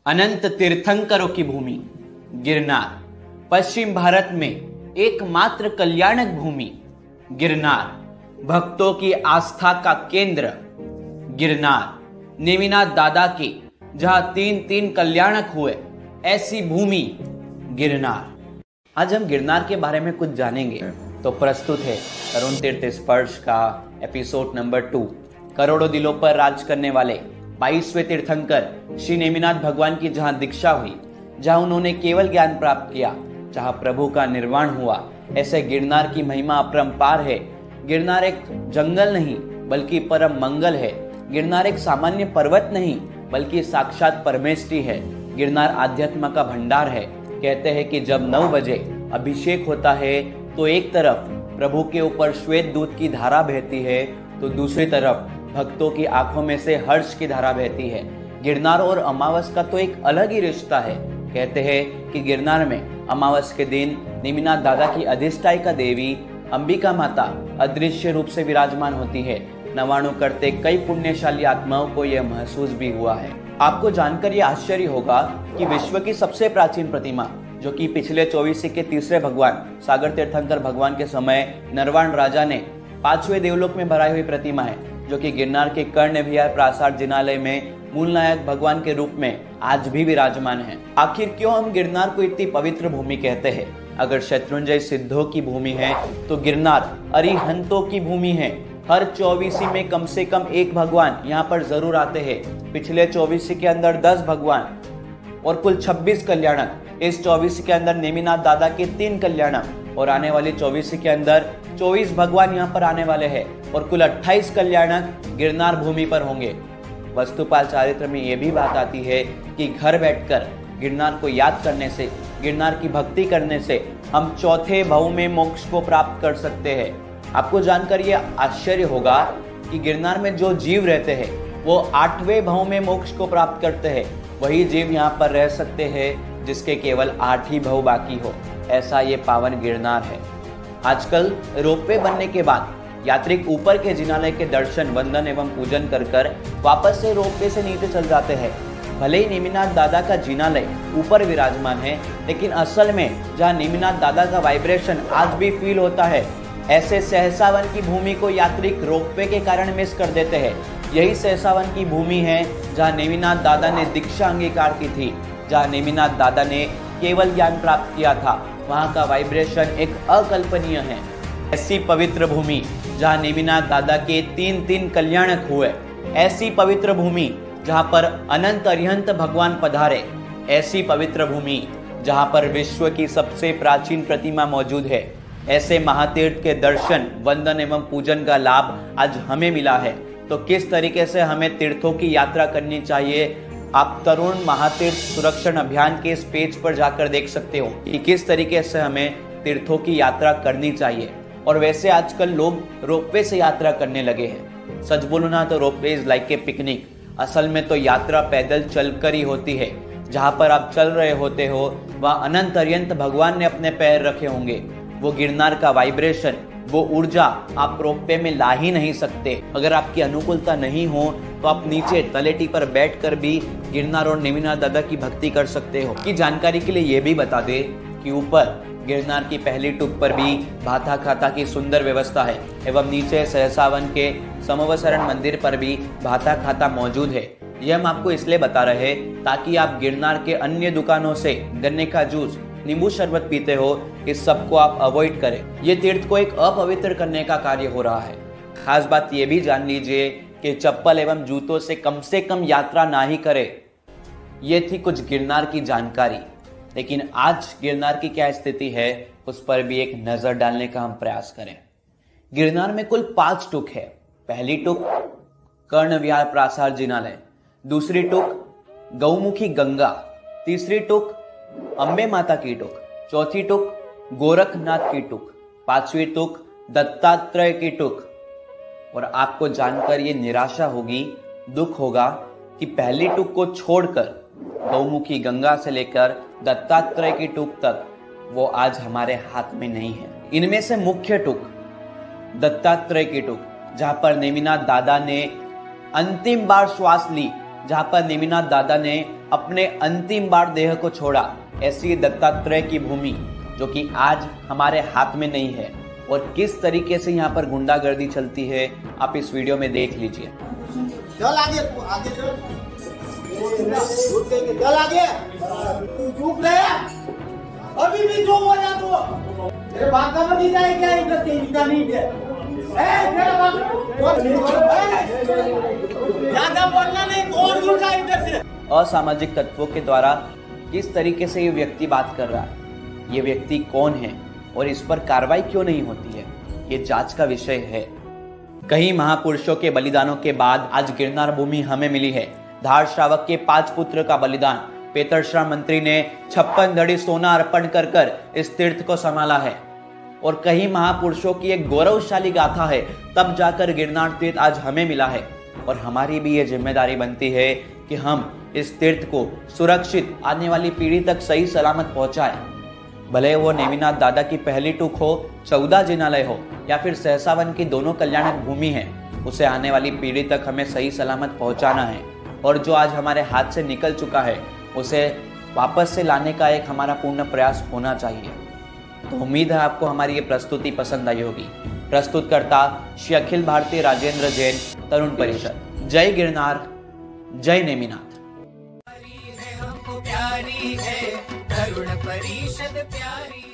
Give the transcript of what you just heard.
अनंत तीर्थंकरों की भूमि गिरनार, पश्चिम भारत में एकमात्र कल्याणक भूमि गिरनार, भक्तों की आस्था का केंद्र गिरनार, नेमिनाथ दादा के जहां तीन तीन कल्याणक हुए ऐसी भूमि गिरनार। आज हम गिरनार के बारे में कुछ जानेंगे, तो प्रस्तुत है तरुण तीर्थ स्पर्श का एपिसोड नंबर 2। करोड़ों दिलों पर राज करने वाले 22वें तीर्थंकर श्री नेमिनाथ भगवान की जहां दीक्षा हुई, जहां उन्होंने केवल ज्ञान प्राप्त किया, जहां प्रभु का निर्वाण हुआ, ऐसे गिरनार की महिमा अपरंपार है। गिरनार एक जंगल नहीं बल्कि परम मंगल है। गिरनार एक सामान्य पर्वत नहीं बल्कि साक्षात परमेष्टि है। गिरनार आध्यात्म का भंडार है। कहते हैं कि जब 9 बजे अभिषेक होता है तो एक तरफ प्रभु के ऊपर श्वेत दूध की धारा बहती है, तो दूसरी तरफ भक्तों की आंखों में से हर्ष की धारा बहती है। गिरनार और अमावस का तो एक अलग ही रिश्ता है। कहते हैं कि गिरनार में अमावस के दिन नेमिनाथ दादा की अधिष्ठायिका देवी अंबिका माता अदृश्य रूप से विराजमान होती है। नवाणु करते कई पुण्यशाली आत्माओं को यह महसूस भी हुआ है। आपको जानकर यह आश्चर्य होगा कि विश्व की सबसे प्राचीन प्रतिमा, जो कि पिछले 24 के तीसरे भगवान सागर तीर्थंकर भगवान के समय नरवाण राजा ने 5वें देवलोक में भराई हुई प्रतिमा है, जो कि गिरनार के कर्ण विहार प्रासाद जिनालय में मूल नायक भगवान के रूप में आज भी विराजमान है। आखिर क्यों हम गिरनार को इतनी पवित्र भूमि कहते हैं? अगर शत्रुंजय सिद्धों की भूमि है तो गिरनार अरिहंतों की भूमि है। हर 24 में कम से कम एक भगवान यहाँ पर जरूर आते हैं। पिछले 24 के अंदर 10 भगवान और कुल 26 कल्याणक। इस 24 के अंदर नेमिनाथ दादा के 3 कल्याणक और आने वाले 24 के अंदर 24 भगवान यहाँ पर आने वाले हैं और कुल 28 कल्याणक गिरनार भूमि पर होंगे। वस्तुपाल चारित्र में यह भी बात आती है कि घर बैठकर गिरनार को याद करने से, गिरनार की भक्ति करने से हम चौथे भाव में मोक्ष को प्राप्त कर सकते हैं। आपको जानकर यह आश्चर्य होगा कि गिरनार में जो जीव रहते हैं वो 8वें भाव में मोक्ष को प्राप्त करते हैं। वही जीव यहाँ पर रह सकते हैं जिसके केवल 8 ही भाव बाकी हो। ऐसा ये पावन गिरनार है। आजकल रोपवे बनने के बाद यात्रिक ऊपर के जिनालय के दर्शन, वंदन एवं पूजन कर वापस से रोपवे से नीचे चल जाते हैं। भले ही नेमिनाथ दादा का जिनालय ऊपर विराजमान है, लेकिन असल में जहाँ नेमिनाथ दादा का वाइब्रेशन आज भी फील होता है, ऐसे सहसावन की भूमि को यात्रिक रोपवे के कारण मिस कर देते हैं। यही सहसावन की भूमि है जहाँ नेमिनाथ दादा ने दीक्षा अंगीकार की थी, जहाँ नेमिनाथ दादा ने केवल ज्ञान प्राप्त किया था। वहाँ का वाइब्रेशन एक अकल्पनीय है। ऐसी पवित्र भूमि जहाँ नेमिनाथ दादा के 3 कल्याणक हुए, ऐसी पवित्र भूमि जहाँ पर अनंत अरिहंत भगवान पधारे, ऐसी पवित्र भूमि जहाँ पर विश्व की सबसे प्राचीन प्रतिमा मौजूद है। ऐसे महातीर्थ के दर्शन, वंदन एवं पूजन का लाभ आज हमें मिला है, तो किस तरीके से हमें तीर्थों की यात्रा करनी चाहिए, आप तरुण महातीर्थ सुरक्षण अभियान के इस पेज पर जाकर देख सकते हो कि किस तरीके से हमें तीर्थों की यात्रा करनी चाहिए। और वैसे आजकल लोग रोपवे से यात्रा करने लगे हैं। सच बोलो ना तो ropeway is like a picnic. असल में तो यात्रा पैदल चलकर ही होती है। जहाँ पर आप चल रहे होते हो वहाँ अनंत अरिहंत भगवान ने अपने पैर रखे होंगे। वो गिरनार का वाइब्रेशन, वो ऊर्जा आप रोपवे में ला ही नहीं सकते। अगर आपकी अनुकूलता नहीं हो तो आप नीचे तलेटी पर बैठकर भी गिरनार और नेमिनाथ दादा की भक्ति कर सकते हो। की जानकारी के लिए ये भी बता दे कि ऊपर गिरनार की पहली टुक पर भी भाता खाता की सुंदर व्यवस्था है एवं नीचे सहसावन के समवसरण मंदिर पर भी भाता खाता मौजूद है। यह हम आपको इसलिए बता रहे हैं ताकि आप गिरनार के अन्य दुकानों से गन्ने का जूस, नींबू शरबत पीते हो, इस सब को आप अवॉइड करें। ये तीर्थ को एक अपवित्र करने का कार्य हो रहा है। खास बात ये भी जान लीजिए कि चप्पल एवं जूतों से कम यात्रा ना ही करें। ये थी कुछ गिरनार की जानकारी, लेकिन आज गिरनार की क्या स्थिति है उस पर भी एक नजर डालने का हम प्रयास करें। गिरनार में कुल 5 टुक है। पहली टुक कर्ण विहार प्रासाद जिनालय, दूसरी टुक गौमुखी गंगा, तीसरी टुक अंबे माता की टुक, चौथी टुक गोरखनाथ की टुक, 5वीं टुक दत्तात्रेय की टुक। और आपको जानकर ये निराशा होगी, दुख होगा कि पहली टुक को छोड़कर गौमुखी गंगा से लेकर दत्तात्रेय की टुक तक वो आज हमारे हाथ में नहीं है। इनमें से मुख्य टुक दत्तात्रेय की टुक, जहां पर नेमिनाथ दादा ने अंतिम बार श्वास ली, जहां पर नेमिनाथ दादा ने अपने अंतिम बार देह को छोड़ा, ऐसी दत्तात्रेय की भूमि जो कि आज हमारे हाथ में नहीं है, और किस तरीके से यहाँ पर गुंडागर्दी चलती है आप इस वीडियो में देख लीजिए। चल आगे, तू आगे चल। चल आगे, तू चुप रहे, अभी भी जो हो रहा तो तेरे बात का नहीं जाए क्या? इधर से इधर नहीं है। तेरा बात ज्यादा बोलना नहीं, और दूर जा इधर से। असामाजिक तत्वों के द्वारा किस तरीके से ये व्यक्ति बात कर रहा है, ये व्यक्ति कौन है और इस पर कार्रवाई क्यों नहीं होती है, ये जांच का विषय है। कई महापुरुषों के बलिदानों के बाद आज गिरनार भूमि हमें मिली है। धार श्रावक के 5 पुत्र का बलिदान, पेतरश्राम मंत्री ने 56 धड़ी सोना अर्पण कर कर इस तीर्थ को संभाला है, और कई महापुरुषों की एक गौरवशाली गाथा है, तब जाकर गिरनार तीर्थ आज हमें मिला है। और हमारी भी ये जिम्मेदारी बनती है कि हम इस तीर्थ को सुरक्षित आने वाली पीढ़ी तक सही सलामत पहुंचाएं। भले वो नेमिनाथ दादा की पहली टूक हो, 14 जिनालय हो, या फिर सहसा वन की दोनों कल्याणक भूमि है, उसे आने वाली पीढ़ी तक हमें सही सलामत पहुंचाना है। और जो आज हमारे हाथ से निकल चुका है उसे वापस से लाने का एक हमारा पूर्ण प्रयास होना चाहिए। तो उम्मीद है आपको हमारी ये प्रस्तुति पसंद आई होगी। प्रस्तुतकर्ता श्री अखिल भारतीय राजेंद्र जैन, तरुण परिषद। जय गिरनार, जय नेमिनाथ। प्यारी है तरुण परिषद प्यारी।